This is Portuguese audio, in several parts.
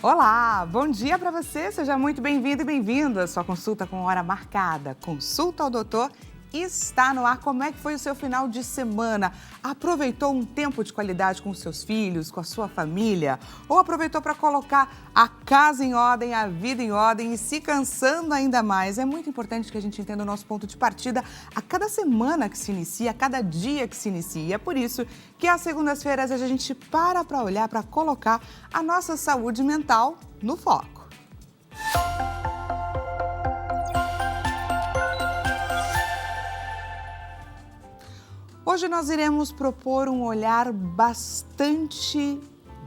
Olá, bom dia para você, seja muito bem-vindo e bem-vindo à sua consulta com hora marcada. Consulta ao doutor está no ar. Como é que foi o seu final de semana? Aproveitou um tempo de qualidade com os seus filhos, com a sua família? Ou aproveitou para colocar a casa em ordem, a vida em ordem e se cansando ainda mais? É muito importante que a gente entenda o nosso ponto de partida a cada semana que se inicia, a cada dia que se inicia. É por isso que às segundas-feiras a gente para olhar, para colocar a nossa saúde mental no foco. Hoje nós iremos propor um olhar bastante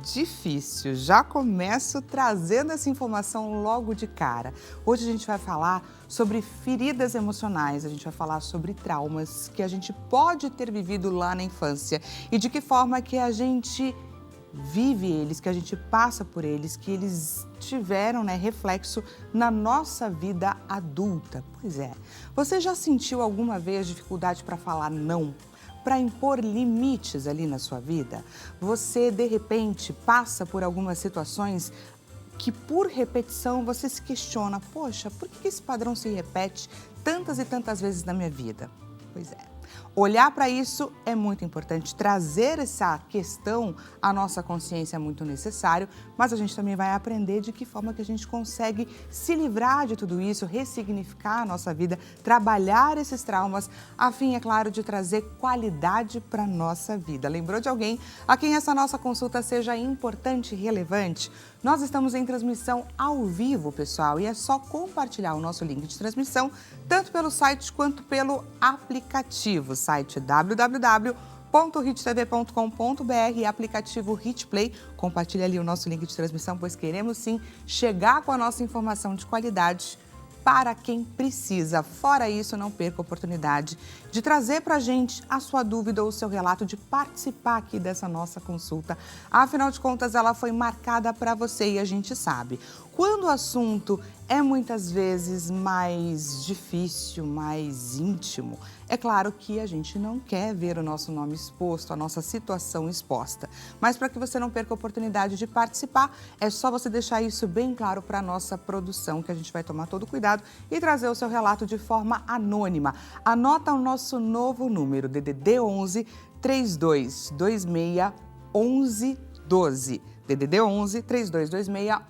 difícil. Já começo trazendo essa informação logo de cara. Hoje a gente vai falar sobre feridas emocionais, a gente vai falar sobre traumas que a gente pode ter vivido lá na infância e de que forma que a gente vive eles, que a gente passa por eles, que eles tiveram, reflexo na nossa vida adulta. Pois é, você já sentiu alguma vez dificuldade para falar não? Para impor limites ali na sua vida? Você, de repente, passa por algumas situações que, por repetição, você se questiona: poxa, por que esse padrão se repete tantas e tantas vezes na minha vida? Pois é. Olhar para isso é muito importante, trazer essa questão à nossa consciência é muito necessário, mas a gente também vai aprender de que forma que a gente consegue se livrar de tudo isso, ressignificar a nossa vida, trabalhar esses traumas, a fim, é claro, de trazer qualidade para a nossa vida. Lembrou de alguém a quem essa nossa consulta seja importante e relevante? Nós estamos em transmissão ao vivo, pessoal, e é só compartilhar o nosso link de transmissão, tanto pelo site quanto pelo aplicativo. Site www.hittv.com.br e aplicativo HitPlay. Compartilhe ali o nosso link de transmissão, pois queremos sim chegar com a nossa informação de qualidade para quem precisa. Fora isso, não perca a oportunidade de trazer para a gente a sua dúvida ou o seu relato, de participar aqui dessa nossa consulta. Afinal de contas, ela foi marcada para você e a gente sabe. Quando o assunto é muitas vezes mais difícil, mais íntimo, é claro que a gente não quer ver o nosso nome exposto, a nossa situação exposta. Mas para que você não perca a oportunidade de participar, é só você deixar isso bem claro para a nossa produção, que a gente vai tomar todo o cuidado e trazer o seu relato de forma anônima. Anota o nosso novo número, DDD 11 3226 1112. DDD 11 3226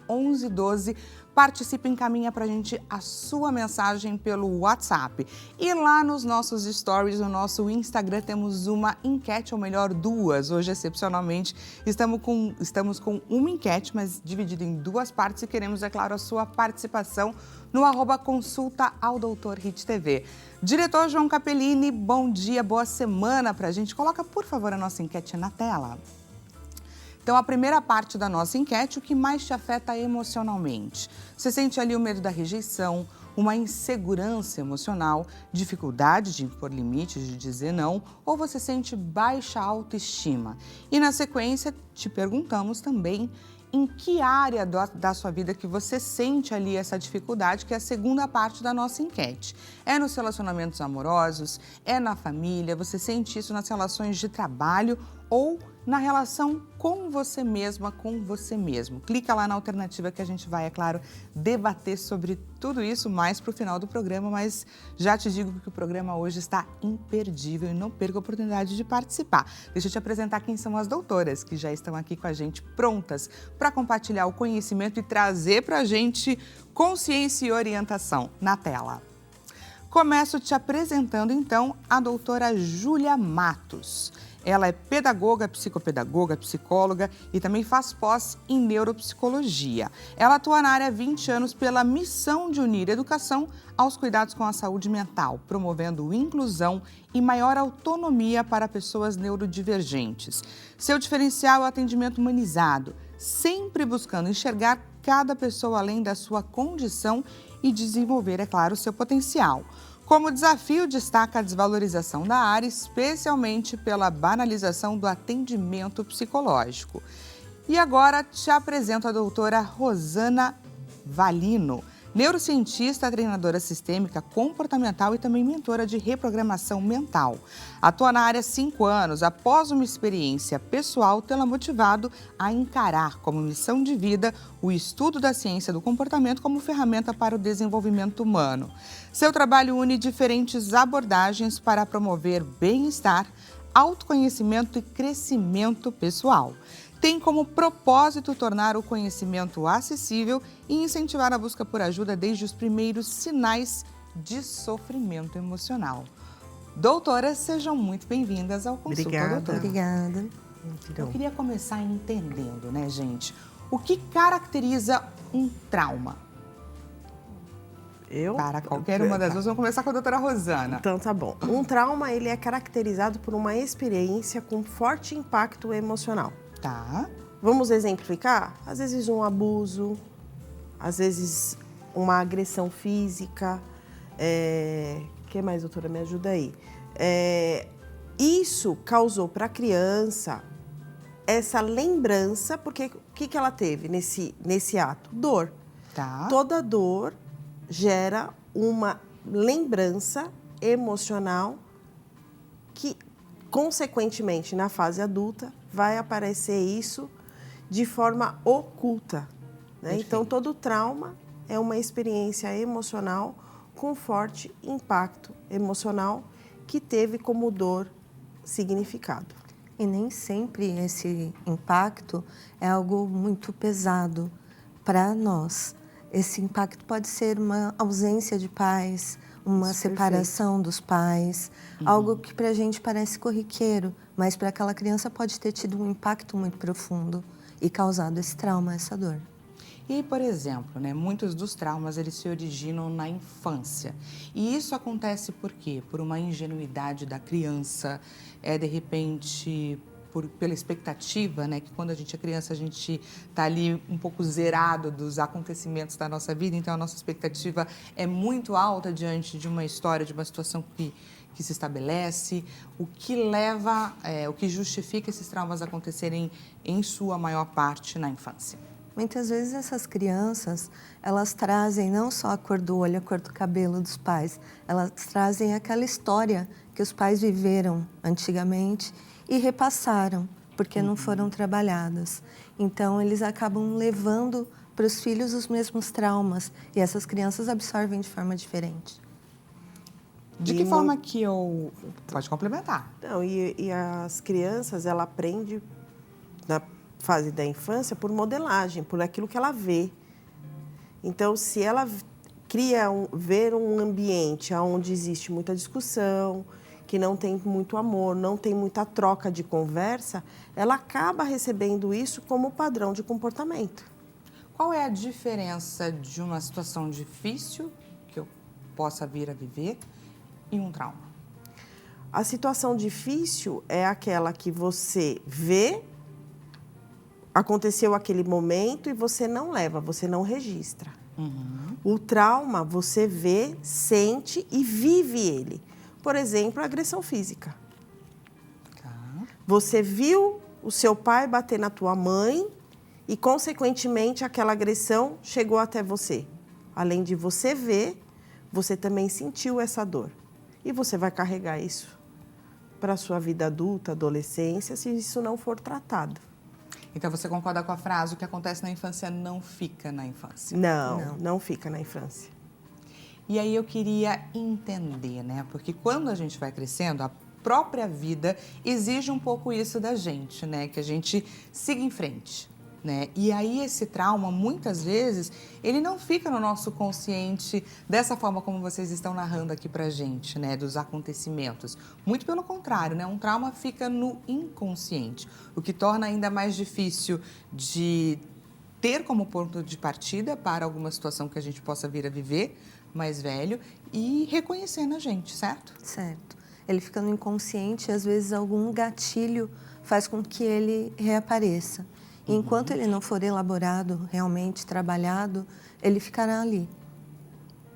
1112. Participe, encaminha para a gente a sua mensagem pelo WhatsApp. E lá nos nossos stories, no nosso Instagram, temos uma enquete, ou melhor, duas. Hoje, excepcionalmente, estamos com uma enquete, mas dividida em duas partes, e queremos, é claro, a sua participação no @consulta ao Doutor Hit TV. Diretor João Capellini, bom dia, boa semana para a gente. Coloca, por favor, a nossa enquete na tela. Então, a primeira parte da nossa enquete: o que mais te afeta emocionalmente? Você sente ali o medo da rejeição, uma insegurança emocional, dificuldade de impor limites, de dizer não, ou você sente baixa autoestima? E na sequência, te perguntamos também em que área da sua vida que você sente ali essa dificuldade, que é a segunda parte da nossa enquete. É nos relacionamentos amorosos? É na família? Você sente isso nas relações de trabalho ou na relação com você mesma, com você mesmo? Clica lá na alternativa que a gente vai, é claro, debater sobre tudo isso mais para o final do programa, mas já te digo que o programa hoje está imperdível e não perca a oportunidade de participar. Deixa eu te apresentar quem são as doutoras que já estão aqui com a gente, prontas para compartilhar o conhecimento e trazer para a gente consciência e orientação na tela. Começo te apresentando, então, a doutora Júlia Matos. Ela é pedagoga, psicopedagoga, psicóloga e também faz pós em neuropsicologia. Ela atua na área há 20 anos pela missão de unir educação aos cuidados com a saúde mental, promovendo inclusão e maior autonomia para pessoas neurodivergentes. Seu diferencial é o atendimento humanizado, sempre buscando enxergar cada pessoa além da sua condição e desenvolver, é claro, o seu potencial. Como desafio, destaca a desvalorização da área, especialmente pela banalização do atendimento psicológico. E agora te apresento a doutora Rosana Valino. neurocientista, treinadora sistêmica, comportamental e também mentora de reprogramação mental. Atua na área há 5 anos, após uma experiência pessoal, tê-la motivado a encarar como missão de vida o estudo da ciência do comportamento como ferramenta para o desenvolvimento humano. Seu trabalho une diferentes abordagens para promover bem-estar, autoconhecimento e crescimento pessoal. Tem como propósito tornar o conhecimento acessível e incentivar a busca por ajuda desde os primeiros sinais de sofrimento emocional. Doutoras, sejam muito bem-vindas ao Consulta Doutora. Obrigada. Eu queria começar entendendo, né, gente, o que caracteriza um trauma? Para qualquer uma das duas, vamos começar com a doutora Rosana. Então, tá bom. Um trauma, ele é caracterizado por uma experiência com forte impacto emocional. Tá. Vamos exemplificar? Às vezes um abuso, às vezes uma agressão física. O que mais, doutora? Me ajuda aí. Isso causou para a criança essa lembrança, porque o que ela teve nesse ato? Dor. Tá. Toda dor gera uma lembrança emocional que, consequentemente, na fase adulta, vai aparecer isso de forma oculta, né? Então, todo trauma é uma experiência emocional com forte impacto emocional que teve como dor significado. E nem sempre esse impacto é algo muito pesado para nós. Esse impacto pode ser uma ausência de pais, uma separação dos pais, algo que para a gente parece corriqueiro, mas para aquela criança pode ter tido um impacto muito profundo e causado esse trauma, essa dor. E, por exemplo, né, muitos dos traumas eles se originam na infância. E isso acontece por quê? Por uma ingenuidade da criança, de repente pela expectativa, né, que quando a gente é criança a gente está ali um pouco zerado dos acontecimentos da nossa vida, então a nossa expectativa é muito alta diante de uma história, de uma situação que se estabelece, o que leva, o que justifica esses traumas acontecerem em sua maior parte na infância. Muitas vezes essas crianças, elas trazem não só a cor do olho, a cor do cabelo dos pais, elas trazem aquela história que os pais viveram antigamente e repassaram, porque não foram trabalhadas. Então, eles acabam levando para os filhos os mesmos traumas e essas crianças absorvem de forma diferente. De que forma que eu... Pode complementar. Não, e as crianças, ela aprende na fase da infância por modelagem, por aquilo que ela vê. Então, se ela ver um ambiente onde existe muita discussão, que não tem muito amor, não tem muita troca de conversa, ela acaba recebendo isso como padrão de comportamento. Qual é a diferença de uma situação difícil que eu possa vir a viver e um trauma? A situação difícil é aquela que você vê, aconteceu aquele momento e você não leva, você não registra. O trauma, você vê, sente e vive ele. Por exemplo, a agressão física. Você viu o seu pai bater na tua mãe e, consequentemente, aquela agressão chegou até você. Além de você ver, você também sentiu essa dor. E você vai carregar isso para a sua vida adulta, adolescência, se isso não for tratado. Então, você concorda com a frase, o que acontece na infância não fica na infância? Não fica na infância. E aí eu queria entender, né? Porque quando a gente vai crescendo, a própria vida exige um pouco isso da gente, né? Que a gente siga em frente, né? E aí esse trauma, muitas vezes, ele não fica no nosso consciente dessa forma como vocês estão narrando aqui pra gente, né? Dos acontecimentos. Muito pelo contrário, né? Um trauma fica no inconsciente, o que torna ainda mais difícil de ter como ponto de partida para alguma situação que a gente possa vir a viver mais velho e reconhecer na gente, certo? Certo. Ele fica no inconsciente e, às vezes, algum gatilho faz com que ele reapareça. E enquanto ele não for elaborado, realmente trabalhado, ele ficará ali.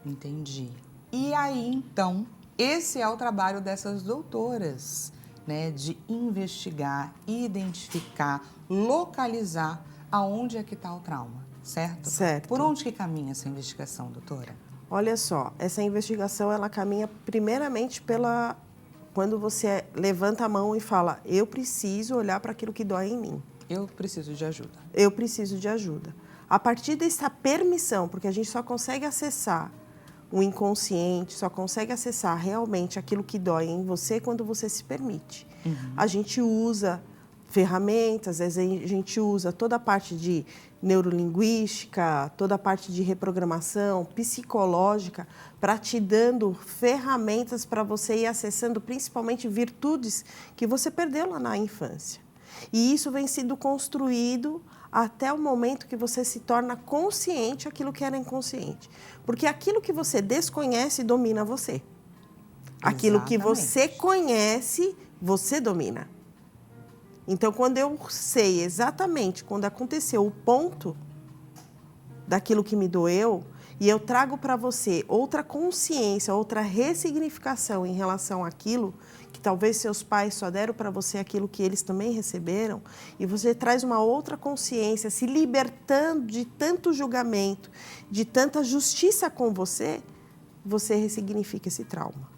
Entendi. E aí, então, esse é o trabalho dessas doutoras, né? De investigar, identificar, localizar aonde é que está o trauma. certo? Certo. Por onde que caminha essa investigação, doutora? Olha só, essa investigação ela caminha primeiramente quando você levanta a mão e fala, eu preciso olhar para aquilo que dói em mim. Eu preciso de ajuda. Eu preciso de ajuda. A partir dessa permissão, porque a gente só consegue acessar o inconsciente, só consegue acessar realmente aquilo que dói em você quando você se permite. A gente usa ferramentas, a gente usa toda a parte de neurolinguística, toda a parte de reprogramação psicológica para te dando ferramentas para você ir acessando principalmente virtudes que você perdeu lá na infância. E isso vem sendo construído até o momento que você se torna consciente aquilo que era inconsciente. Porque aquilo que você desconhece domina você. Aquilo que você conhece, você domina. Então, quando eu sei exatamente quando aconteceu o ponto daquilo que me doeu, e eu trago para você outra consciência, outra ressignificação em relação àquilo, que talvez seus pais só deram para você aquilo que eles também receberam, e você traz uma outra consciência, se libertando de tanto julgamento, de tanta justiça com você, você ressignifica esse trauma.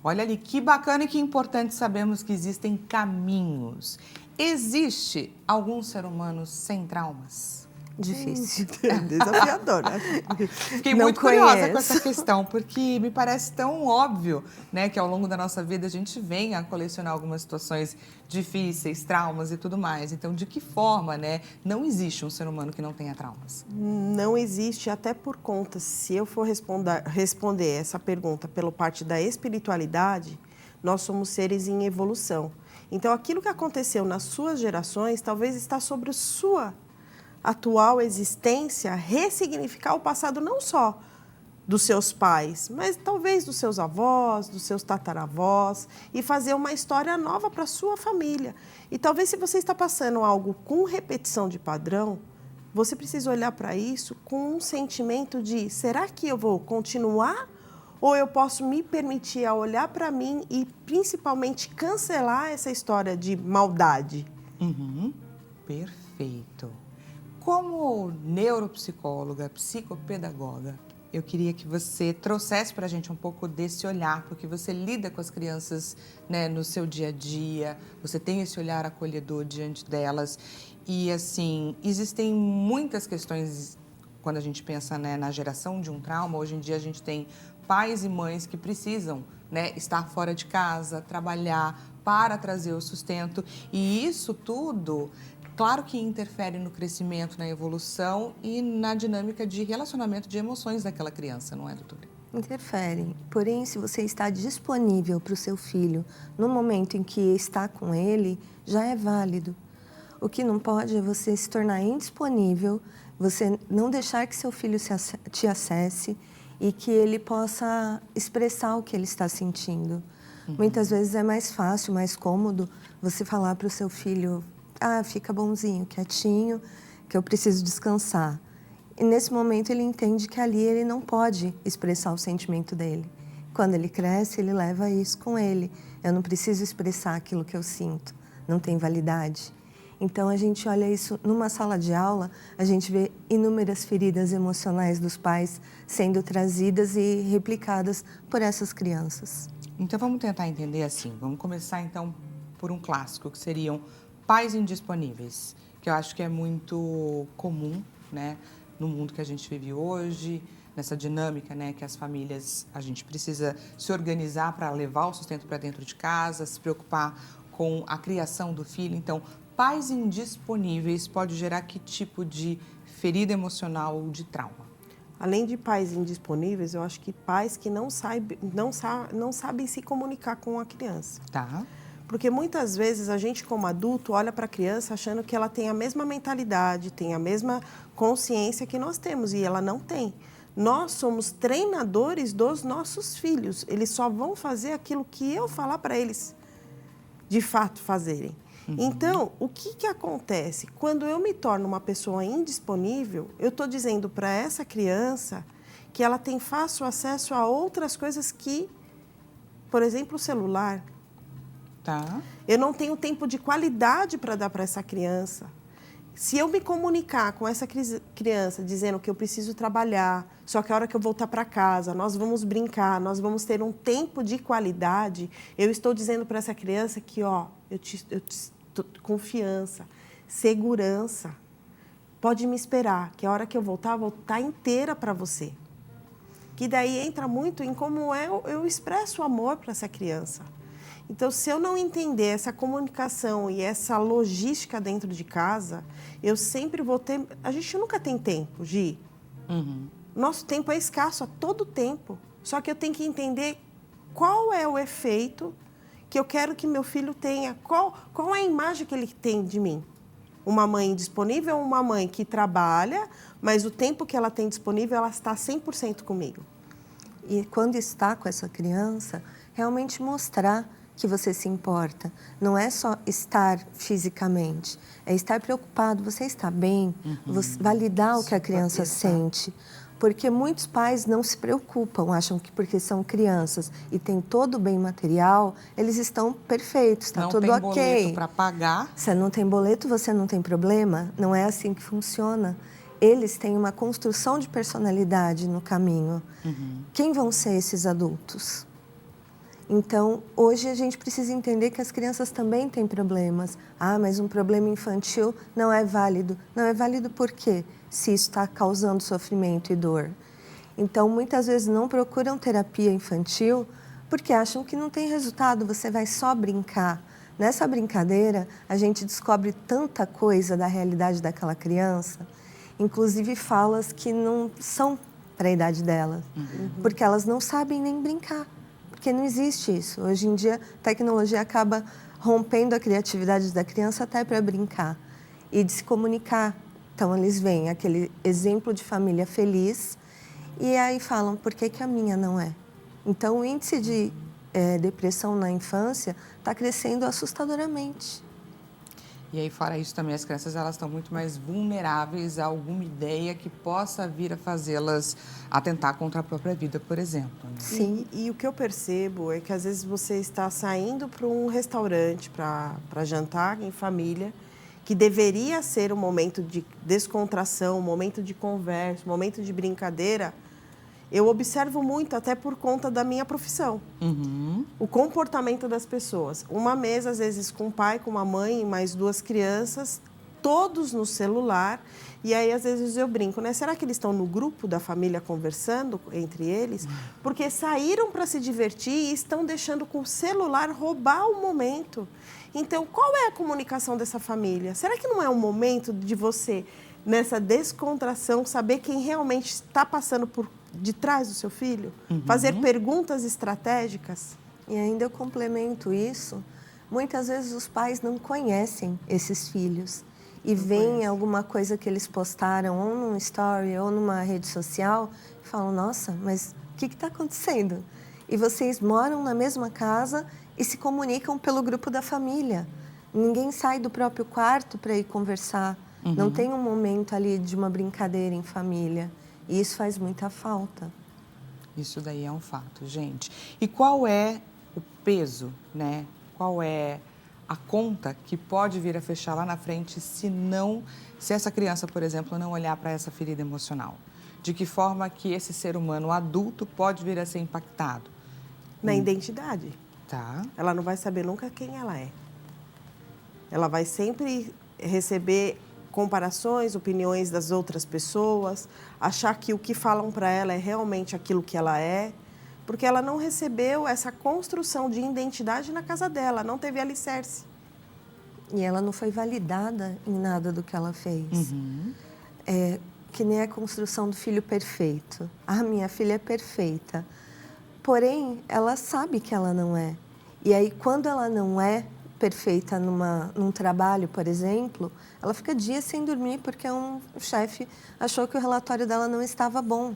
Olha ali, que bacana e que importante sabemos que existem caminhos. Existe algum ser humano sem traumas? Difícil. Desafiador, né? Fiquei Não muito curiosa com conheço. essa questão, porque me parece tão óbvio, né, que ao longo da nossa vida a gente vem a colecionar algumas situações difíceis, traumas e tudo mais. Então, de que forma, né, não existe um ser humano que não tenha traumas? Não existe, até por conta, se eu for responder essa pergunta pela parte da espiritualidade, nós somos seres em evolução. Então, aquilo que aconteceu nas suas gerações, talvez está sobre a sua atual existência, ressignificar o passado não só dos seus pais, mas talvez dos seus avós, dos seus tataravós, e fazer uma história nova para a sua família. E talvez se você está passando algo com repetição de padrão, você precisa olhar para isso com um sentimento de, será que eu vou continuar? Ou eu posso me permitir a olhar para mim e principalmente cancelar essa história de maldade? Perfeito. Como neuropsicóloga, psicopedagoga, eu queria que você trouxesse para a gente um pouco desse olhar, porque você lida com as crianças, né, no seu dia a dia, você tem esse olhar acolhedor diante delas e, assim, existem muitas questões quando a gente pensa, né, na geração de um trauma. Hoje em dia a gente tem pais e mães que precisam, né, estar fora de casa, trabalhar para trazer o sustento e isso tudo... Claro que interfere no crescimento, na evolução e na dinâmica de relacionamento de emoções daquela criança, não é, doutora? Interfere. Porém, se você está disponível para o seu filho no momento em que está com ele, já é válido. O que não pode é você se tornar indisponível, você não deixar que seu filho te acesse e que ele possa expressar o que ele está sentindo. Muitas vezes é mais fácil, mais cômodo você falar para o seu filho... fica bonzinho, quietinho, que eu preciso descansar. E nesse momento ele entende que ali ele não pode expressar o sentimento dele. Quando ele cresce, ele leva isso com ele. Eu não preciso expressar aquilo que eu sinto, não tem validade. Então a gente olha isso numa sala de aula, a gente vê inúmeras feridas emocionais dos pais sendo trazidas e replicadas por essas crianças. Então vamos tentar entender assim, vamos começar então por um clássico, que seriam pais indisponíveis, que eu acho que é muito comum, né, no mundo que a gente vive hoje, nessa dinâmica, né, que as famílias, a gente precisa se organizar para levar o sustento para dentro de casa, se preocupar com a criação do filho. Então, pais indisponíveis pode gerar que tipo de ferida emocional ou de trauma? Além de pais indisponíveis, eu acho que pais que não sabem se comunicar com a criança. Tá. Porque muitas vezes a gente, como adulto, olha para a criança achando que ela tem a mesma mentalidade, tem a mesma consciência que nós temos, e ela não tem. Nós somos treinadores dos nossos filhos. Eles só vão fazer aquilo que eu falar para eles, de fato, fazerem. Então, o que acontece? Quando eu me torno uma pessoa indisponível, eu estou dizendo para essa criança que ela tem fácil acesso a outras coisas que, por exemplo, o celular. Tá. Eu não tenho tempo de qualidade para dar para essa criança. Se eu me comunicar com essa criança dizendo que eu preciso trabalhar, só que a hora que eu voltar para casa, nós vamos brincar, nós vamos ter um tempo de qualidade, eu estou dizendo para essa criança que, ó, confiança, segurança, pode me esperar, que a hora que eu voltar, vou estar inteira para você. Que daí entra muito em como eu expresso o amor para essa criança. Então, se eu não entender essa comunicação e essa logística dentro de casa, eu sempre vou ter... A gente nunca tem tempo, Gi. Nosso tempo é escasso a todo tempo. Só que eu tenho que entender qual é o efeito que eu quero que meu filho tenha. Qual é a imagem que ele tem de mim? Uma mãe disponível ou uma mãe que trabalha, mas o tempo que ela tem disponível, ela está 100% comigo. E quando está com essa criança, realmente mostrar que você se importa. Não é só estar fisicamente, é estar preocupado. Você está bem? Validar o que a criança sente. Porque muitos pais não se preocupam, acham que porque são crianças e têm todo o bem material, eles estão perfeitos, está tudo ok. Não tem boleto para pagar. Se não tem boleto, você não tem problema. Não é assim que funciona. Eles têm uma construção de personalidade no caminho. Quem vão ser esses adultos? Então, hoje a gente precisa entender que as crianças também têm problemas. Ah, mas um problema infantil não é válido. Não é válido por quê? Se isso está causando sofrimento e dor. Então, muitas vezes não procuram terapia infantil porque acham que não tem resultado, você vai só brincar. Nessa brincadeira, a gente descobre tanta coisa da realidade daquela criança, inclusive falas que não são para a idade delas, porque elas não sabem nem brincar. Porque não existe isso. Hoje em dia, a tecnologia acaba rompendo a criatividade da criança até para brincar e de se comunicar. Então, eles veem aquele exemplo de família feliz e aí falam, por que que a minha não é? Então, o índice de depressão na infância está crescendo assustadoramente. E aí, fora isso, também as crianças elas estão muito mais vulneráveis a alguma ideia que possa vir a fazê-las atentar contra a própria vida, por exemplo. Né? Sim. E o que eu percebo é que, às vezes, você está saindo para um restaurante para jantar em família, que deveria ser um momento de descontração, um momento de conversa, um momento de brincadeira. Eu observo muito, até por conta da minha profissão, o comportamento das pessoas. Uma mesa, às vezes, com um pai, com uma mãe e mais 2 crianças, todos no celular. E aí, às vezes, eu brinco, né? Será que eles estão no grupo da família conversando entre eles? Porque saíram para se divertir e estão deixando com o celular roubar o momento. Então, qual é a comunicação dessa família? Será que não é um momento de você, nessa descontração, saber quem realmente está passando por de trás do seu filho? Fazer perguntas estratégicas? E ainda eu complemento isso, muitas vezes os pais não conhecem esses filhos e veem alguma coisa que eles postaram ou num story ou numa rede social e falam, nossa, mas o que está acontecendo? E vocês moram na mesma casa e se comunicam pelo grupo da família. Ninguém sai do próprio quarto para ir conversar. Não tem um momento ali de uma brincadeira em família. E isso faz muita falta. Isso daí é um fato, gente. E qual é o peso, né? Qual é a conta que pode vir a fechar lá na frente se essa criança, por exemplo, não olhar para essa ferida emocional? De que forma que esse ser humano adulto pode vir a ser impactado? Na identidade. Tá. Ela não vai saber nunca quem ela é. Ela vai sempre receber comparações, opiniões das outras pessoas, achar que o que falam para ela é realmente aquilo que ela é, porque ela não recebeu essa construção de identidade na casa dela, não teve alicerce. E ela não foi validada em nada do que ela fez. É que nem a construção do filho perfeito. Ah, minha filha é perfeita. Porém, ela sabe que ela não é. E aí, quando ela não é perfeita num trabalho, por exemplo, ela fica dias sem dormir porque um chefe achou que o relatório dela não estava bom.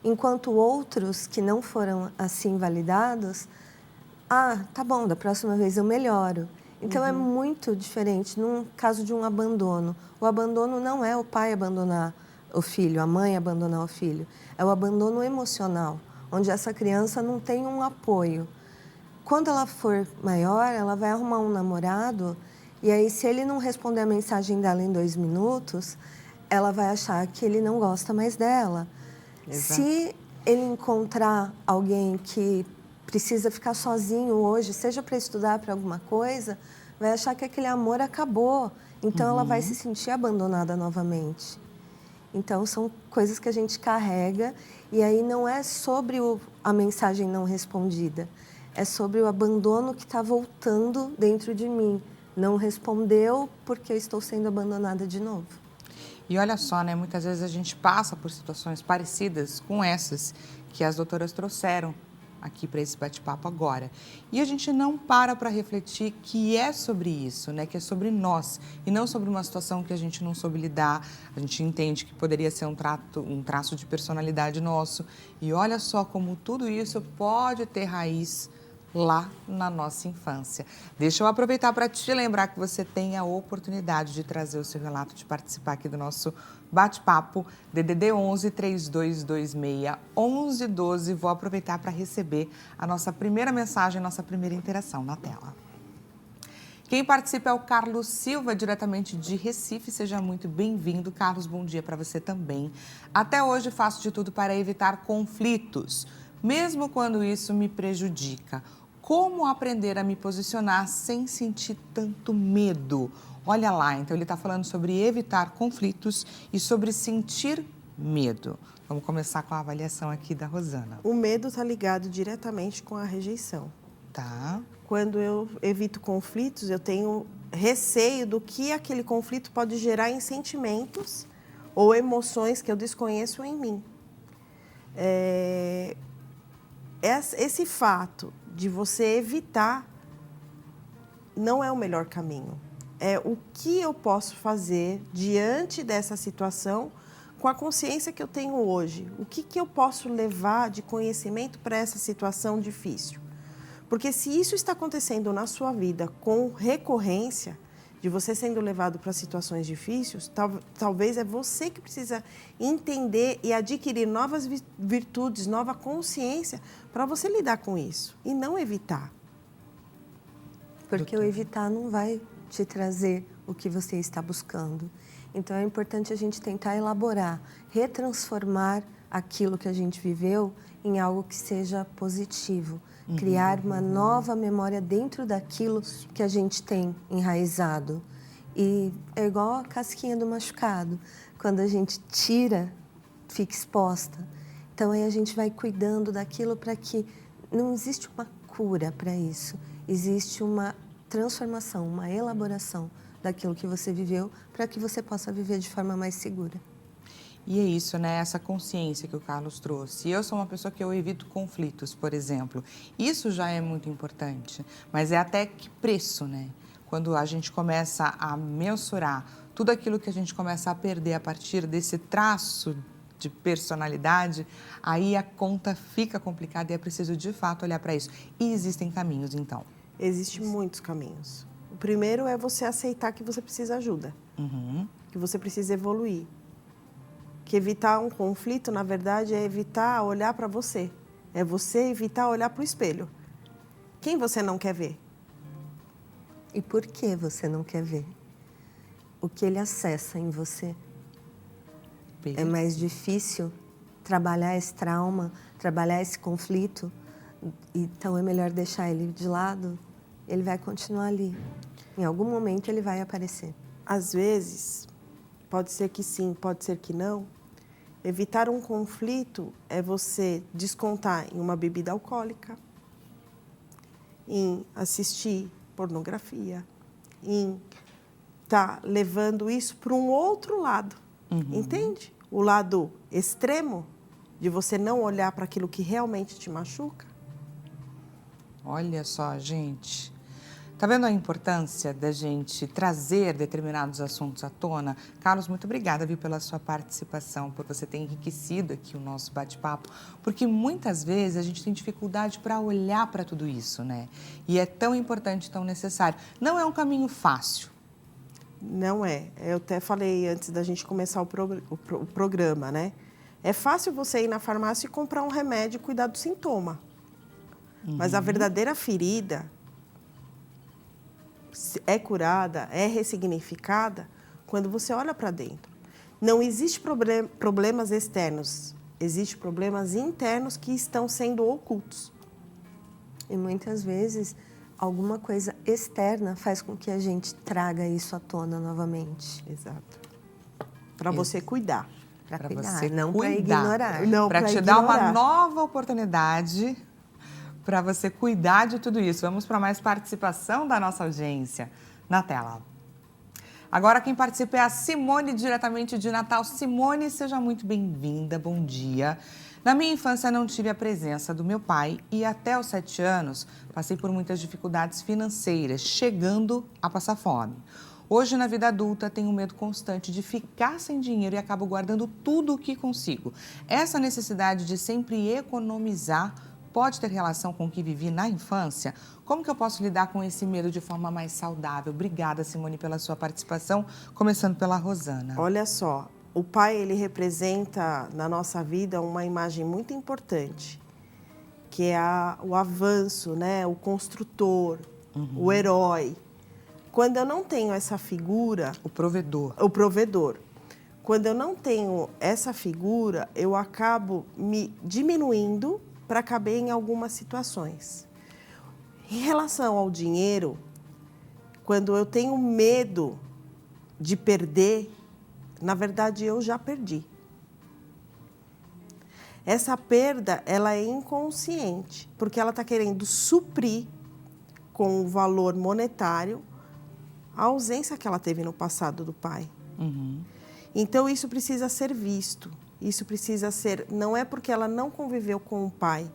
Enquanto outros que não foram assim validados, tá bom, da próxima vez eu melhoro. Então, é muito diferente num caso de um abandono. O abandono não é o pai abandonar o filho, a mãe abandonar o filho. É o abandono emocional, onde essa criança não tem um apoio. Quando ela for maior, ela vai arrumar um namorado E aí, se ele não responder a mensagem dela em 2 minutos, ela vai achar que ele não gosta mais dela. Exato. Se ele encontrar alguém que precisa ficar sozinho hoje, seja para estudar, para alguma coisa, vai achar que aquele amor acabou. Então, ela vai se sentir abandonada novamente. Então, são coisas que a gente carrega e aí não é sobre a mensagem não respondida, é sobre o abandono que está voltando dentro de mim. Não respondeu porque eu estou sendo abandonada de novo. E olha só, né? Muitas vezes a gente passa por situações parecidas com essas que as doutoras trouxeram aqui para esse bate-papo agora. E a gente não para refletir que é sobre isso, né? Que é sobre nós e não sobre uma situação que a gente não soube lidar. A gente entende que poderia ser um traço de personalidade nosso. E olha só como tudo isso pode ter raiz lá na nossa infância. Deixa eu aproveitar para te lembrar que você tem a oportunidade de trazer o seu relato, de participar aqui do nosso bate-papo, DDD 11 3226 1112. Vou aproveitar para receber a nossa primeira mensagem, nossa primeira interação na tela. Quem participa é o Carlos Silva, diretamente de Recife. Seja muito bem-vindo, Carlos. Bom dia para você também. Até hoje faço de tudo para evitar conflitos, mesmo quando isso me prejudica. Como aprender a me posicionar sem sentir tanto medo? Olha lá, então ele está falando sobre evitar conflitos e sobre sentir medo. Vamos começar com a avaliação aqui da Rosana. O medo está ligado diretamente com a rejeição. Tá. Quando eu evito conflitos, eu tenho receio do que aquele conflito pode gerar em sentimentos ou emoções que eu desconheço em mim. Esse fato de você evitar não é o melhor caminho. É o que eu posso fazer diante dessa situação com a consciência que eu tenho hoje. O que eu posso levar de conhecimento para essa situação difícil? Porque se isso está acontecendo na sua vida com recorrência, de você sendo levado para situações difíceis, talvez é você que precisa entender e adquirir novas virtudes, nova consciência para você lidar com isso e não evitar. Porque o evitar não vai te trazer o que você está buscando. Então é importante a gente tentar elaborar, retransformar aquilo que a gente viveu em algo que seja positivo. Criar uma nova memória dentro daquilo que a gente tem enraizado. E é igual a casquinha do machucado. Quando a gente tira, fica exposta. Então aí a gente vai cuidando daquilo para que não existe uma cura para isso. Existe uma transformação, uma elaboração daquilo que você viveu para que você possa viver de forma mais segura. E é isso, né? Essa consciência que o Carlos trouxe. Eu sou uma pessoa que eu evito conflitos, por exemplo. Isso já é muito importante, mas é até que preço, né? Quando a gente começa a mensurar tudo aquilo que a gente começa a perder a partir desse traço de personalidade, aí a conta fica complicada e é preciso, de fato, olhar para isso. E existem caminhos, então? Existem muitos caminhos. O primeiro é você aceitar que você precisa de ajuda, que você precisa evoluir. Que evitar um conflito, na verdade, é evitar olhar para você. É você evitar olhar para o espelho. Quem você não quer ver? E por que você não quer ver? O que ele acessa em você? É mais difícil trabalhar esse trauma, trabalhar esse conflito. Então é melhor deixar ele de lado. Ele vai continuar ali. Em algum momento ele vai aparecer. Às vezes, pode ser que sim, pode ser que não. Evitar um conflito é você descontar em uma bebida alcoólica, em assistir pornografia, em estar levando isso para um outro lado, entende? O lado extremo de você não olhar para aquilo que realmente te machuca. Olha só, gente. Tá vendo a importância da gente trazer determinados assuntos à tona? Carlos, muito obrigada, viu, pela sua participação, por você ter enriquecido aqui o nosso bate-papo, porque muitas vezes a gente tem dificuldade para olhar para tudo isso, né? E é tão importante, tão necessário. Não é um caminho fácil. Não é. Eu até falei antes da gente começar o programa, né? É fácil você ir na farmácia e comprar um remédio e cuidar do sintoma. Mas a verdadeira ferida é curada, é ressignificada quando você olha para dentro. Não existe problemas externos, existem problemas internos que estão sendo ocultos. E muitas vezes, alguma coisa externa faz com que a gente traga isso à tona novamente. Exato. Para você cuidar. Para cuidar, você não para ignorar. ignorar. Para te dar uma nova oportunidade para você cuidar de tudo isso. Vamos para mais participação da nossa audiência na tela. Agora quem participa é a Simone, diretamente de Natal. Simone, seja muito bem-vinda, bom dia. Na minha infância não tive a presença do meu pai e até os 7 anos passei por muitas dificuldades financeiras, chegando a passar fome. Hoje, na vida adulta, tenho medo constante de ficar sem dinheiro e acabo guardando tudo o que consigo. Essa necessidade de sempre economizar pode ter relação com o que vivi na infância? Como que eu posso lidar com esse medo de forma mais saudável? Obrigada, Simone, pela sua participação, começando pela Rosana. Olha só, o pai, ele representa na nossa vida uma imagem muito importante, que é o avanço, né? O construtor, o herói. Quando eu não tenho essa figura... O provedor. O provedor. Quando eu não tenho essa figura, eu acabo me diminuindo para caber em algumas situações. Em relação ao dinheiro, quando eu tenho medo de perder, na verdade eu já perdi. Essa perda, ela é inconsciente, porque ela está querendo suprir com o valor monetário a ausência que ela teve no passado do pai. Então isso precisa ser visto. Isso precisa ser... Não é porque ela não conviveu com o pai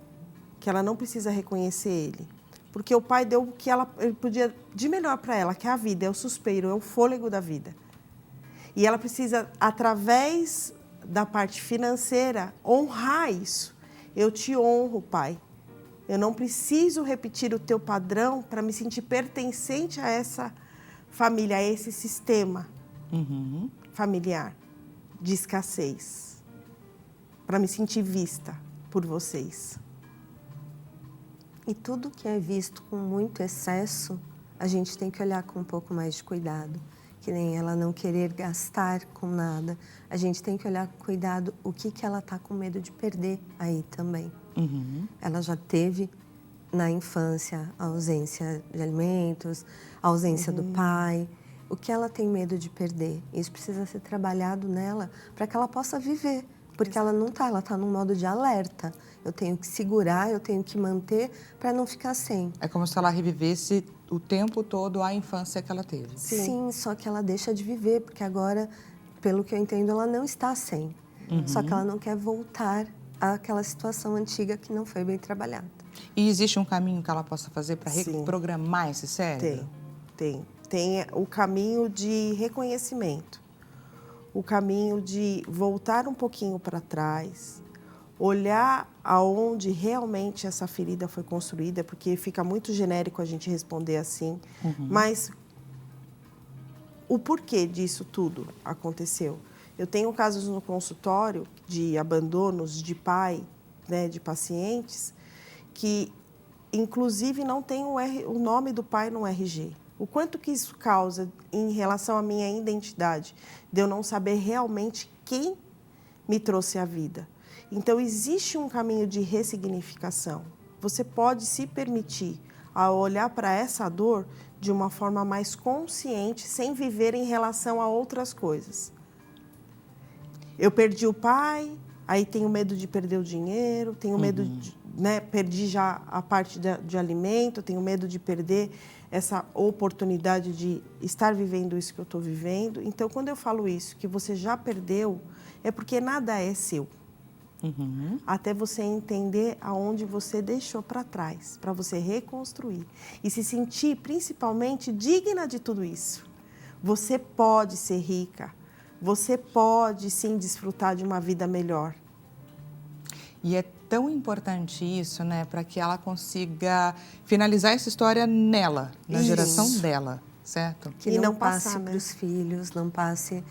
que ela não precisa reconhecer ele. Porque o pai deu o que ele podia de melhor para ela, que é a vida, é o suspiro, é o fôlego da vida. E ela precisa, através da parte financeira, honrar isso. Eu te honro, pai. Eu não preciso repetir o teu padrão para me sentir pertencente a essa família, a esse sistema familiar de escassez, para me sentir vista por vocês. E tudo que é visto com muito excesso, a gente tem que olhar com um pouco mais de cuidado. Que nem ela não querer gastar com nada. A gente tem que olhar com cuidado o que ela está com medo de perder aí também. Ela já teve na infância a ausência de alimentos, a ausência do pai. O que ela tem medo de perder? Isso precisa ser trabalhado nela para que ela possa viver. Porque ela não está, ela está num modo de alerta. Eu tenho que segurar, eu tenho que manter para não ficar sem. É como se ela revivesse o tempo todo a infância que ela teve. Sim, só que ela deixa de viver, porque agora, pelo que eu entendo, ela não está sem. Só que ela não quer voltar àquela situação antiga que não foi bem trabalhada. E existe um caminho que ela possa fazer para reprogramar esse cérebro? Tem o caminho de reconhecimento. O caminho de voltar um pouquinho para trás, olhar aonde realmente essa ferida foi construída, porque fica muito genérico a gente responder assim, mas o porquê disso tudo aconteceu. Eu tenho casos no consultório de abandonos de pai, né, de pacientes, que inclusive não tem o nome do pai no RG. O quanto que isso causa em relação à minha identidade, de eu não saber realmente quem me trouxe à vida. Então, existe um caminho de ressignificação. Você pode se permitir a olhar para essa dor de uma forma mais consciente, sem viver em relação a outras coisas. Eu perdi o pai, aí tenho medo de perder o dinheiro, tenho medo de... perdi já a parte de alimento, tenho medo de perder essa oportunidade de estar vivendo isso que eu estou vivendo. Então, quando eu falo isso, que você já perdeu, é porque nada é seu. Até você entender aonde você deixou para trás, para você reconstruir. E se sentir, principalmente, digna de tudo isso. Você pode ser rica, você pode, sim, desfrutar de uma vida melhor. E é tão importante isso, né, para que ela consiga finalizar essa história nela, na geração dela, certo? Que não passe para os filhos, não passe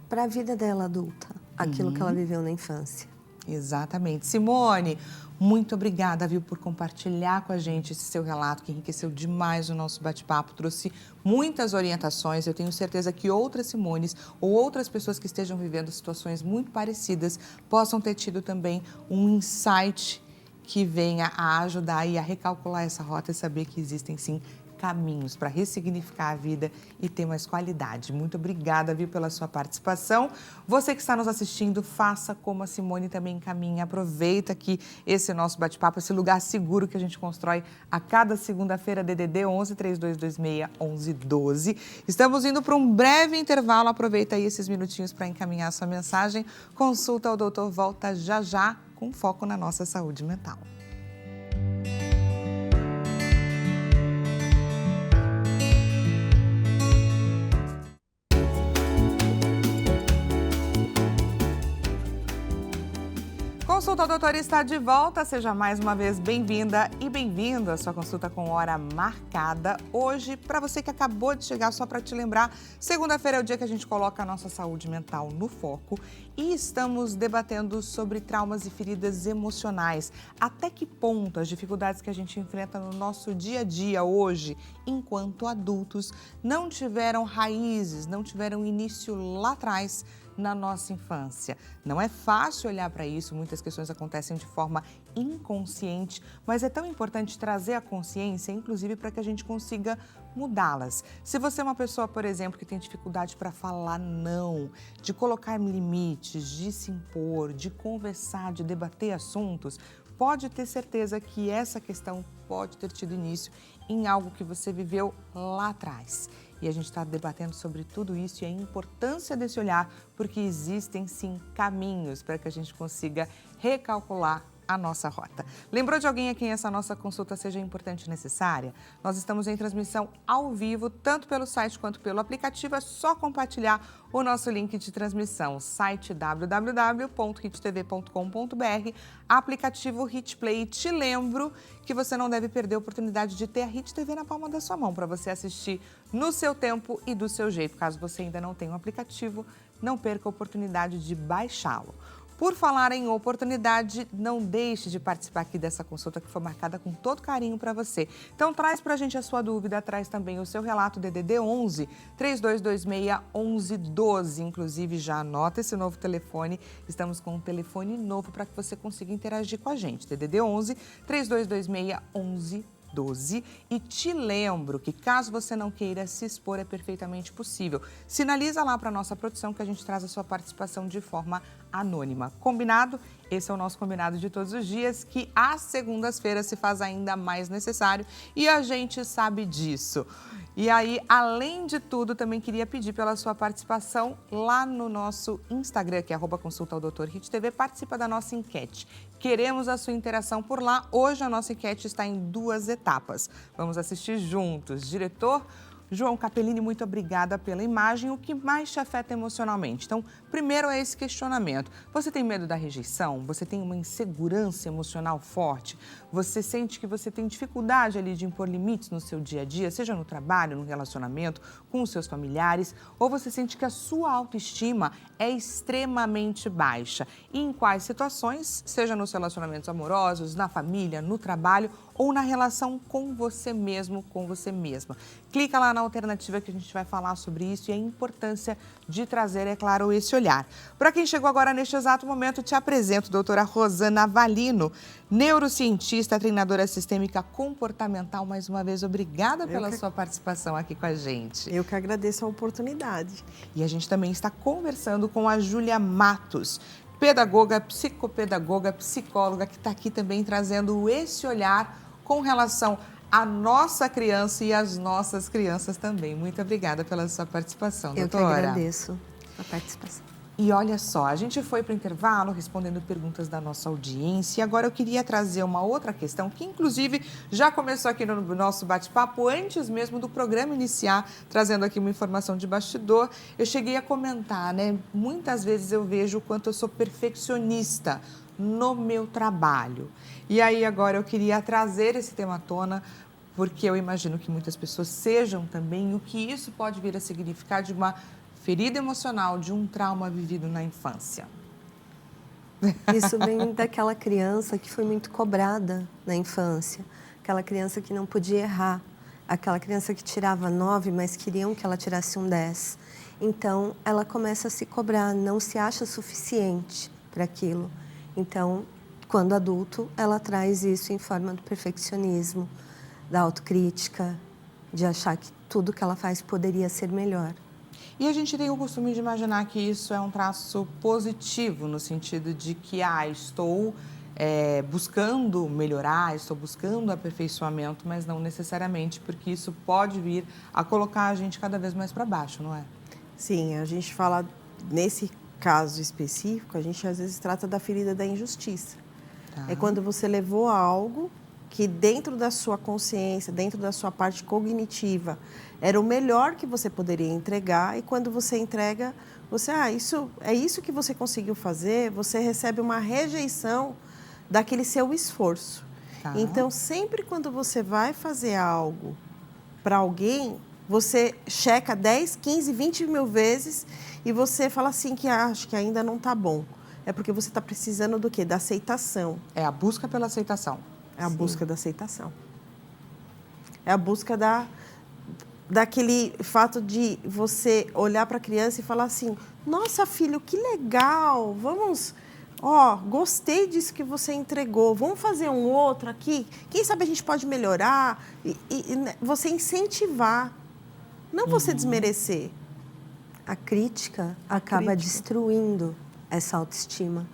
para a vida dela adulta, aquilo que ela viveu na infância. Exatamente. Simone, muito obrigada, viu, por compartilhar com a gente esse seu relato, que enriqueceu demais o nosso bate-papo, trouxe muitas orientações. Eu tenho certeza que outras Simones ou outras pessoas que estejam vivendo situações muito parecidas possam ter tido também um insight que venha a ajudar e a recalcular essa rota e saber que existem, sim, caminhos para ressignificar a vida e ter mais qualidade. Muito obrigada, viu, pela sua participação. Você que está nos assistindo, faça como a Simone também encaminha. Aproveita aqui esse nosso bate-papo, esse lugar seguro que a gente constrói a cada segunda-feira, DDD 11 3226 1112. Estamos indo para um breve intervalo. Aproveita aí esses minutinhos para encaminhar a sua mensagem. Consulta ao doutor volta já já com foco na nossa saúde mental. Consulta ao Doutor está de volta, seja mais uma vez bem-vinda e bem-vindo à sua consulta com hora marcada. Hoje, para você que acabou de chegar, só para te lembrar, segunda-feira é o dia que a gente coloca a nossa saúde mental no foco e estamos debatendo sobre traumas e feridas emocionais. Até que ponto as dificuldades que a gente enfrenta no nosso dia a dia hoje, enquanto adultos, não tiveram raízes, não tiveram início lá atrás, na nossa infância. Não é fácil olhar para isso, muitas questões acontecem de forma inconsciente, mas é tão importante trazer a consciência, inclusive para que a gente consiga mudá-las. Se você é uma pessoa, por exemplo, que tem dificuldade para falar não, de colocar limites, de se impor, de conversar, de debater assuntos, pode ter certeza que essa questão pode ter tido início em algo que você viveu lá atrás. E a gente está debatendo sobre tudo isso e a importância desse olhar, porque existem sim caminhos para que a gente consiga recalcular a nossa rota. Lembrou de alguém a quem essa nossa consulta seja importante e necessária? Nós estamos em transmissão ao vivo, tanto pelo site quanto pelo aplicativo. É só compartilhar o nosso link de transmissão, site www.hittv.com.br, aplicativo HitPlay. Te lembro que você não deve perder a oportunidade de ter a Hit TV na palma da sua mão para você assistir no seu tempo e do seu jeito. Caso você ainda não tenha um aplicativo, não perca a oportunidade de baixá-lo. Por falar em oportunidade, não deixe de participar aqui dessa consulta que foi marcada com todo carinho para você. Então traz para a gente a sua dúvida, traz também o seu relato, DDD 11 3226 1112. Inclusive já anota esse novo telefone, estamos com um telefone novo para que você consiga interagir com a gente. DDD 11 3226 1112. E te lembro que caso você não queira se expor, é perfeitamente possível. Sinaliza lá para a nossa produção que a gente traz a sua participação de forma anônima. Combinado? Esse é o nosso combinado de todos os dias, que às segundas-feiras se faz ainda mais necessário e a gente sabe disso. E aí, além de tudo, também queria pedir pela sua participação lá no nosso Instagram, que é @consultaodoutor.hittv. Participa da nossa enquete. Queremos a sua interação por lá. Hoje a nossa enquete está em 2 etapas. Vamos assistir juntos. Diretor João Capellini, muito obrigada pela imagem. O que mais te afeta emocionalmente? Então, primeiro é esse questionamento. Você tem medo da rejeição? Você tem uma insegurança emocional forte? Você sente que você tem dificuldade ali de impor limites no seu dia a dia, seja no trabalho, no relacionamento, com os seus familiares? Ou você sente que a sua autoestima é extremamente baixa? E em quais situações, seja nos relacionamentos amorosos, na família, no trabalho ou na relação com você mesmo, com você mesma? Clica lá na alternativa que a gente vai falar sobre isso e a importância de trazer, é claro, esse olhar. Para quem chegou agora neste exato momento, te apresento a doutora Rosana Avalino, neurocientista, treinadora sistêmica comportamental. Mais uma vez, obrigada pela sua participação aqui com a gente. Eu que agradeço a oportunidade. E a gente também está conversando com a Júlia Matos, pedagoga, psicopedagoga, psicóloga, que está aqui também trazendo esse olhar com relação à nossa criança e às nossas crianças também. Muito obrigada pela sua participação, doutora. Eu que agradeço a participação. E olha só, a gente foi para o intervalo respondendo perguntas da nossa audiência e agora eu queria trazer uma outra questão que, inclusive, já começou aqui no nosso bate-papo antes mesmo do programa iniciar, trazendo aqui uma informação de bastidor. Eu cheguei a comentar, né? Muitas vezes eu vejo o quanto eu sou perfeccionista no meu trabalho. E aí agora eu queria trazer esse tema à tona, porque eu imagino que muitas pessoas sejam também, o que isso pode vir a significar de uma ferida emocional, de um trauma vivido na infância. Isso vem daquela criança que foi muito cobrada na infância. Aquela criança que não podia errar. Aquela criança que tirava 9, mas queriam que ela tirasse um 10. Então, ela começa a se cobrar, não se acha suficiente para aquilo. Então, quando adulto, ela traz isso em forma do perfeccionismo, da autocrítica, de achar que tudo que ela faz poderia ser melhor. E a gente tem o costume de imaginar que isso é um traço positivo, no sentido de que, estou buscando melhorar, estou buscando aperfeiçoamento, mas não necessariamente, porque isso pode vir a colocar a gente cada vez mais para baixo, não é? Sim, a gente fala, nesse caso específico, a gente às vezes trata da ferida da injustiça. Tá. É quando você levou a algo que dentro da sua consciência, dentro da sua parte cognitiva, era o melhor que você poderia entregar, e quando você entrega, você, isso que você conseguiu fazer, você recebe uma rejeição daquele seu esforço. Tá. Então, sempre quando você vai fazer algo para alguém, você checa 10, 15, 20 mil vezes e você fala assim que acho que ainda não está bom. É porque você está precisando do quê? Da aceitação. É a busca pela aceitação. É a busca da aceitação. É a busca daquele fato de você olhar para a criança e falar assim, nossa, filho, que legal, vamos, gostei disso que você entregou, vamos fazer um outro aqui, quem sabe a gente pode melhorar, e você incentivar, não você desmerecer. A crítica acaba destruindo essa autoestima.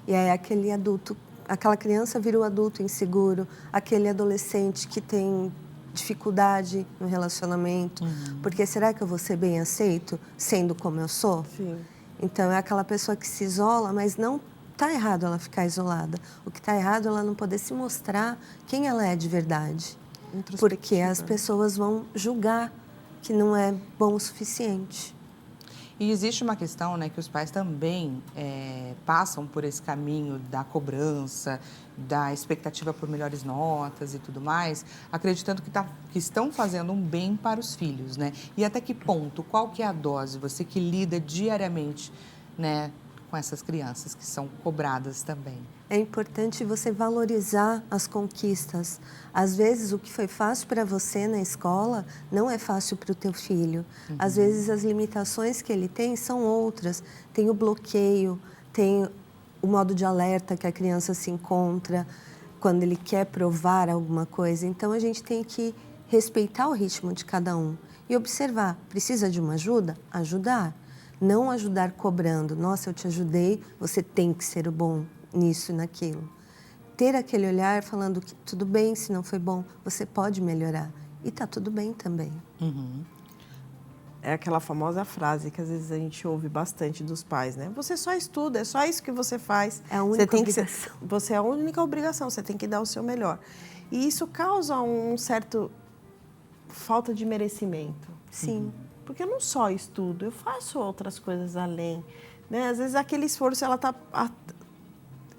E aí aquele adulto, aquela criança vira o adulto inseguro, aquele adolescente que tem dificuldade no relacionamento, porque será que eu vou ser bem aceito sendo como eu sou? Sim. Então é aquela pessoa que se isola, mas não está errado ela ficar isolada. O que está errado é ela não poder se mostrar quem ela é de verdade. Porque as pessoas vão julgar que não é bom o suficiente. E existe uma questão, né, que os pais também passam por esse caminho da cobrança, da expectativa por melhores notas e tudo mais, acreditando que estão fazendo um bem para os filhos, né? E até que ponto, qual que é a dose, você que lida diariamente, né, com essas crianças que são cobradas também? É importante você valorizar as conquistas. Às vezes, o que foi fácil para você na escola não é fácil para o teu filho. Às vezes, as limitações que ele tem são outras. Tem o bloqueio, tem o modo de alerta que a criança se encontra quando ele quer provar alguma coisa. Então, a gente tem que respeitar o ritmo de cada um e observar. Precisa de uma ajuda? Ajudar. Não ajudar cobrando. Nossa, eu te ajudei, você tem que ser o bom nisso e naquilo. Ter aquele olhar falando que tudo bem, se não foi bom, você pode melhorar. E está tudo bem também. É aquela famosa frase que às vezes a gente ouve bastante dos pais, né? Você só estuda, é só isso que você faz. É a única obrigação. Você é a única obrigação, você tem que dar o seu melhor. E isso causa um certo falta de merecimento. Sim. Porque eu não só estudo, eu faço outras coisas além, né? Às vezes aquele esforço, ela está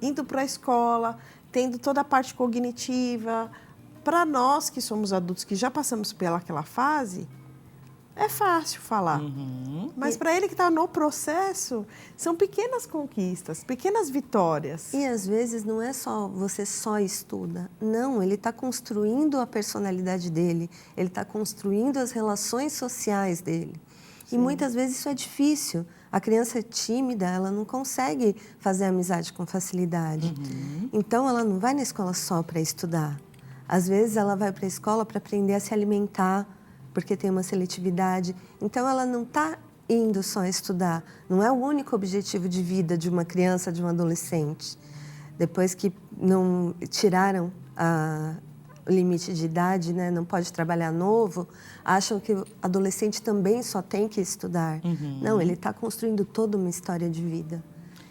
indo para a escola, tendo toda a parte cognitiva. Para nós que somos adultos, que já passamos pelaquela fase, é fácil falar. Mas para ele que está no processo, são pequenas conquistas, pequenas vitórias. E às vezes não é só você só estuda. Não, ele está construindo a personalidade dele, ele está construindo as relações sociais dele. Sim. E muitas vezes isso é difícil. A criança é tímida, ela não consegue fazer amizade com facilidade. Então, ela não vai na escola só para estudar. Às vezes, ela vai para a escola para aprender a se alimentar, porque tem uma seletividade. Então, ela não está indo só estudar. Não é o único objetivo de vida de uma criança, de um adolescente. Depois que não tiraram o limite de idade, né, não pode trabalhar novo, acham que o adolescente também só tem que estudar. Não, ele está construindo toda uma história de vida.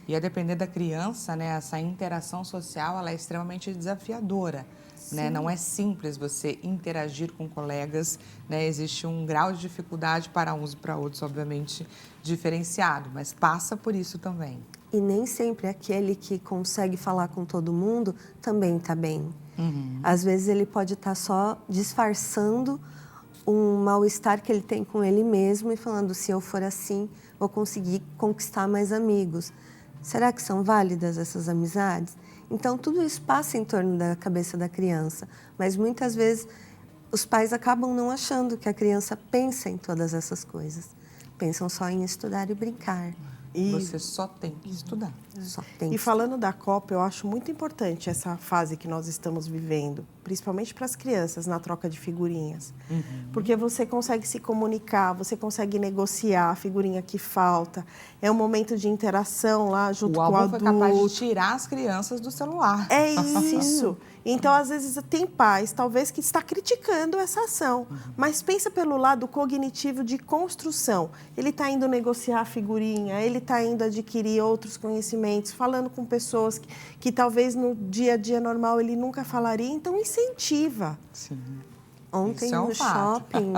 E a depender da criança, né, essa interação social ela é extremamente desafiadora. Né? Não é simples você interagir com colegas, né? Existe um grau de dificuldade para uns e para outros, obviamente, diferenciado, mas passa por isso também. E nem sempre aquele que consegue falar com todo mundo também está bem. Às vezes ele pode estar só disfarçando um mal-estar que ele tem com ele mesmo e falando, se eu for assim, vou conseguir conquistar mais amigos. Será que são válidas essas amizades? Então, tudo isso passa em torno da cabeça da criança, mas muitas vezes os pais acabam não achando que a criança pensa em todas essas coisas. Pensam só em estudar e brincar. Você só tem que estudar. Só tem E que falando da Copa, eu acho muito importante essa fase que nós estamos vivendo, principalmente para as crianças, na troca de figurinhas. Porque você consegue se comunicar, você consegue negociar a figurinha que falta. É um momento de interação lá junto O com o álbum foi adulto. capaz de tirar as crianças do celular. É isso. Então, às vezes, tem pais, talvez, que está criticando essa ação. Mas pensa pelo lado cognitivo de construção. Ele está indo negociar a figurinha, ele está indo adquirir outros conhecimentos, falando com pessoas que talvez no dia a dia normal ele nunca falaria. Então, incentiva. Sim. Ontem Isso é um no fato. shopping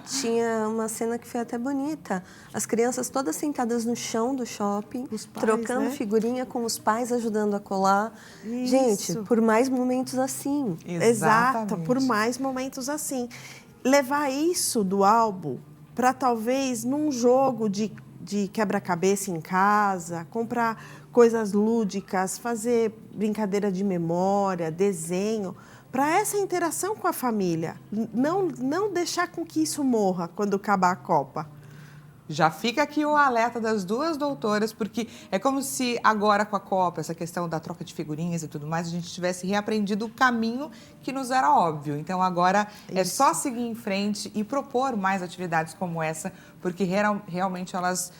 tinha uma cena que foi até bonita. As crianças todas sentadas no chão do shopping, Os pais, trocando né? figurinha com os pais, ajudando a colar. Isso. Gente, por mais momentos assim. Exato, por mais momentos assim. Levar isso do álbum para talvez num jogo de quebra-cabeça em casa, comprar coisas lúdicas, fazer brincadeira de memória, desenho, para essa interação com a família. Não deixar com que isso morra quando acabar a Copa. Já fica aqui o alerta das duas doutoras, porque é como se agora com a Copa, essa questão da troca de figurinhas e tudo mais, a gente tivesse reaprendido o caminho que nos era óbvio. Então agora é só seguir em frente e propor mais atividades como essa, porque realmente elas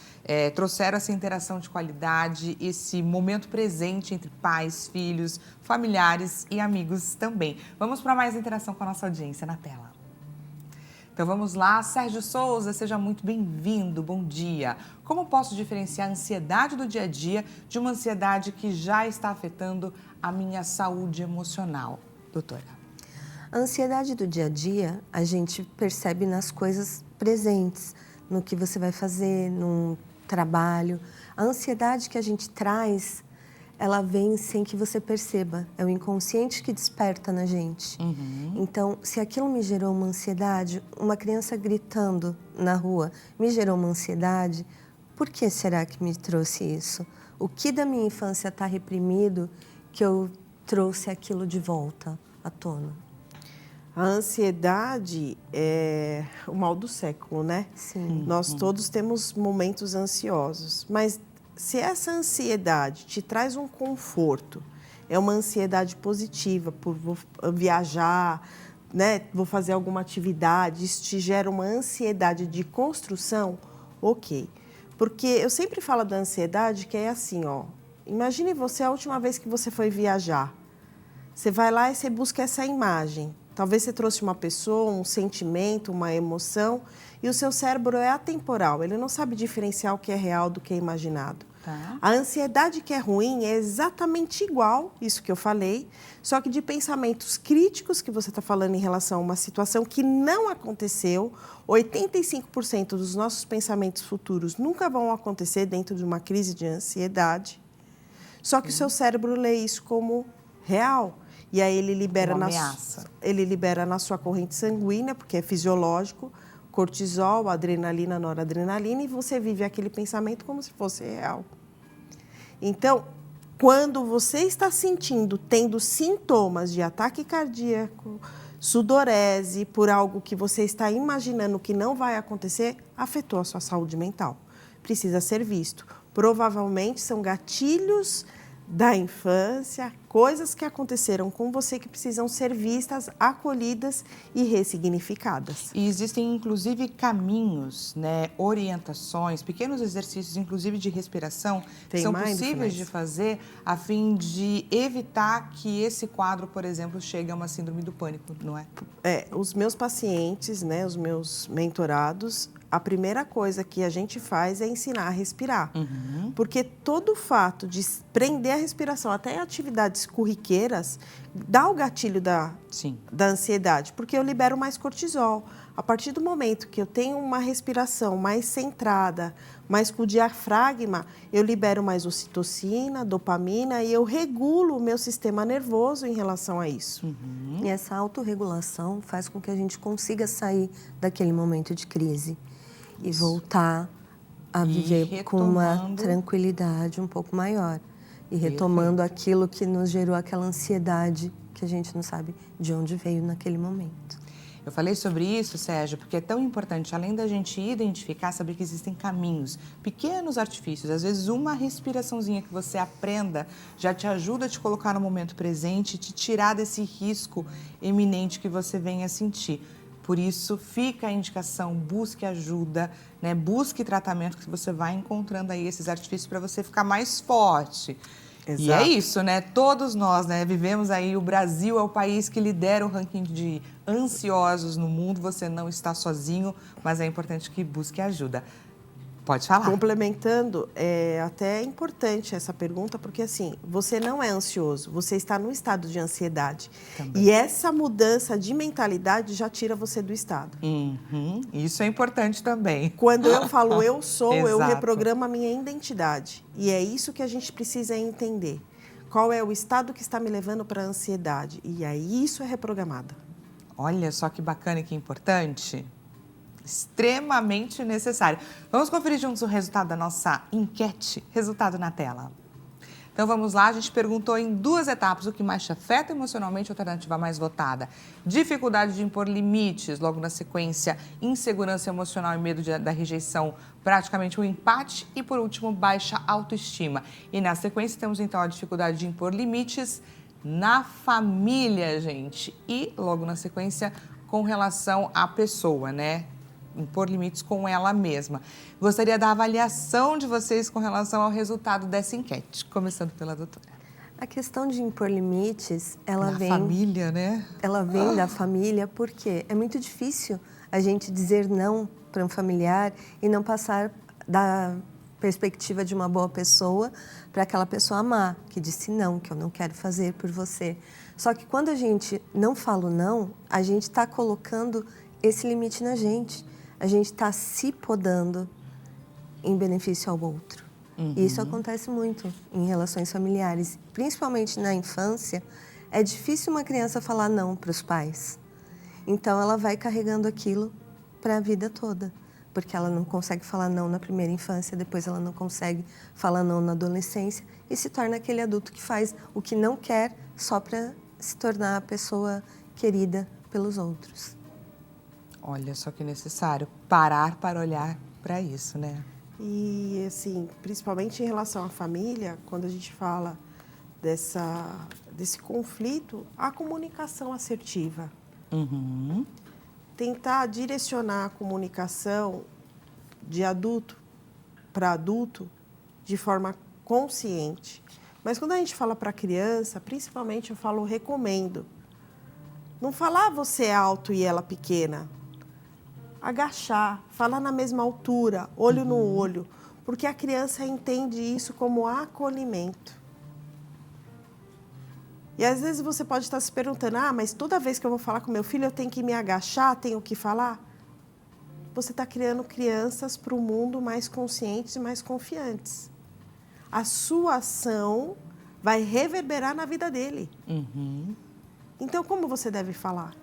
trouxeram essa interação de qualidade, esse momento presente entre pais, filhos, familiares e amigos também. Vamos para mais interação com a nossa audiência na tela. Então vamos lá, Sérgio Souza, seja muito bem-vindo, bom dia. Como posso diferenciar a ansiedade do dia a dia de uma ansiedade que já está afetando a minha saúde emocional? Doutora. A ansiedade do dia a dia, a gente percebe nas coisas presentes, no que você vai fazer, no trabalho. A ansiedade que a gente traz, ela vem sem que você perceba. É o inconsciente que desperta na gente. Então, se aquilo me gerou uma ansiedade, uma criança gritando na rua me gerou uma ansiedade, por que será que me trouxe isso? O que da minha infância está reprimido que eu trouxe aquilo de volta à tona? A ansiedade é o mal do século, né? Sim. Nós todos temos momentos ansiosos, mas se essa ansiedade te traz um conforto, é uma ansiedade positiva, por vou viajar, né, vou fazer alguma atividade, isso te gera uma ansiedade de construção, ok. Porque eu sempre falo da ansiedade que é assim, ó, imagine você a última vez que você foi viajar. Você vai lá e você busca essa imagem. Talvez você trouxe uma pessoa, um sentimento, uma emoção, e o seu cérebro é atemporal, ele não sabe diferenciar o que é real do que é imaginado. A ansiedade que é ruim é exatamente igual, isso que eu falei, só que de pensamentos críticos que você está falando em relação a uma situação que não aconteceu. 85% dos nossos pensamentos futuros nunca vão acontecer dentro de uma crise de ansiedade, só que o seu cérebro lê isso como real. E aí ele libera, ele libera na sua corrente sanguínea, porque é fisiológico, cortisol, adrenalina, noradrenalina, e você vive aquele pensamento como se fosse real. Então, quando você está tendo sintomas de ataque cardíaco, sudorese, por algo que você está imaginando que não vai acontecer, afetou a sua saúde mental. Precisa ser visto. Provavelmente são gatilhos da infância, coisas que aconteceram com você que precisam ser vistas, acolhidas e ressignificadas. E existem, inclusive, caminhos, né, orientações, pequenos exercícios, inclusive de respiração, que são possíveis de fazer a fim de evitar que esse quadro, por exemplo, chegue a uma síndrome do pânico, não é? Os meus pacientes, né, os meus mentorados, a primeira coisa que a gente faz é ensinar a respirar. Porque todo o fato de prender a respiração até em atividades corriqueiras dá o gatilho da ansiedade, porque eu libero mais cortisol. A partir do momento que eu tenho uma respiração mais centrada, mais com o diafragma, eu libero mais ocitocina, dopamina e eu regulo o meu sistema nervoso em relação a isso. E essa autorregulação faz com que a gente consiga sair daquele momento de crise e voltar a viver com uma retomando. tranquilidade um pouco maior. E retomando aquilo que nos gerou aquela ansiedade que a gente não sabe de onde veio naquele momento. Eu falei sobre isso, Sérgio, porque é tão importante, além da gente identificar, saber que existem caminhos, pequenos artifícios. Às vezes, uma respiraçãozinha que você aprenda já te ajuda a te colocar no momento presente e te tirar desse risco eminente que você venha a sentir. Por isso, fica a indicação, busque ajuda, né? Busque tratamento, que você vai encontrando aí esses artifícios para você ficar mais forte. Exato. E é isso, né? Todos nós, né, vivemos aí, o Brasil é o país que lidera o ranking de ansiosos no mundo. Você não está sozinho, mas é importante que busque ajuda. Pode falar. Complementando, é até importante essa pergunta, porque assim, você não é ansioso, você está num estado de ansiedade. Também. E essa mudança de mentalidade já tira você do estado. Isso é importante também. Quando eu falo eu sou, eu Exato. reprogramo a minha identidade. E é isso que a gente precisa entender. Qual é o estado que está me levando para a ansiedade? E aí isso é reprogramado. Olha só que bacana e que importante. Extremamente necessário. Vamos conferir juntos o resultado da nossa enquete. Resultado na tela. Então vamos lá, a gente perguntou em 2 etapas o que mais te afeta emocionalmente, a alternativa mais votada. Dificuldade de impor limites, logo na sequência, insegurança emocional e medo da rejeição, praticamente um empate. E por último, baixa autoestima. E na sequência temos então a dificuldade de impor limites na família, gente. E logo na sequência, com relação à pessoa, né? Impor limites com ela mesma. Gostaria da avaliação de vocês com relação ao resultado dessa enquete, começando pela doutora. A questão de impor limites, ela Na vem... família, né? Ela vem da família porque é muito difícil a gente dizer não para um familiar e não passar da perspectiva de uma boa pessoa para aquela pessoa amar, que disse não, que eu não quero fazer por você. Só que quando a gente não fala o não, a gente está colocando esse limite na gente. A gente está se podando em benefício ao outro. E isso acontece muito em relações familiares, principalmente na infância. É difícil uma criança falar não para os pais. Então, ela vai carregando aquilo para a vida toda, porque ela não consegue falar não na primeira infância, depois ela não consegue falar não na adolescência e se torna aquele adulto que faz o que não quer só para se tornar a pessoa querida pelos outros. Olha só que necessário parar para olhar para isso, né? E, assim, principalmente em relação à família, quando a gente fala desse conflito, a comunicação assertiva. Tentar direcionar a comunicação de adulto para adulto de forma consciente. Mas quando a gente fala para criança, principalmente eu falo recomendo. Não falar você é alto e ela pequena. Agachar, falar na mesma altura, olho no olho, porque a criança entende isso como acolhimento. E às vezes você pode estar se perguntando, mas toda vez que eu vou falar com meu filho eu tenho que me agachar, tenho que falar? Você está criando crianças para o mundo mais conscientes e mais confiantes. A sua ação vai reverberar na vida dele. Então, como você deve falar?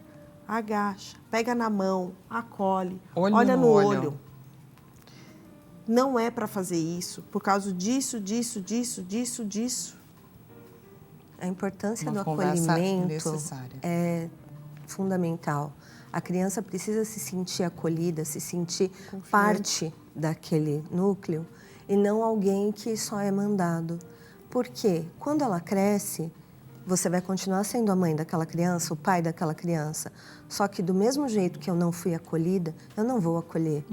Agacha, pega na mão, acolhe, olha no olho. Não é para fazer isso, por causa disso. A importância Uma do conversa acolhimento necessária. é fundamental. A criança precisa se sentir acolhida, se sentir parte daquele núcleo e não alguém que só é mandado. Porque quando ela cresce, você vai continuar sendo a mãe daquela criança, o pai daquela criança. Só que do mesmo jeito que eu não fui acolhida, eu não vou acolher.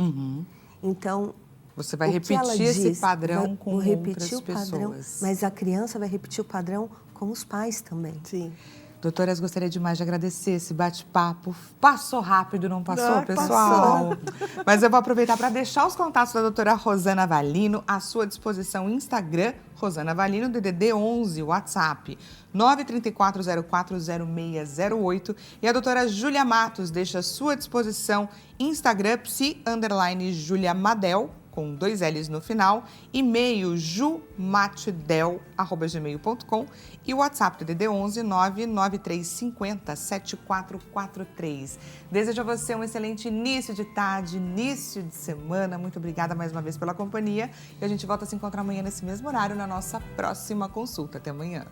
Então, você vai o que ela repetir esse diz, padrão com repetir outras o padrão, pessoas. mas a criança vai repetir o padrão com os pais também. Sim. Doutoras, gostaria demais de agradecer esse bate-papo. Passou rápido, não passou, Não, pessoal? Mas eu vou aproveitar para deixar os contatos da doutora Rosana Valino à sua disposição. Instagram, Rosana Valino, DDD 11, WhatsApp 934040608. E a doutora Júlia Matos deixa à sua disposição Instagram, psi_Julia Madel, com 2 L's no final, e-mail jumatedel@gmail.com e o WhatsApp DDD 11 99350 7443. Desejo a você um excelente início de tarde, início de semana. Muito obrigada mais uma vez pela companhia e a gente volta a se encontrar amanhã nesse mesmo horário na nossa próxima consulta. Até amanhã.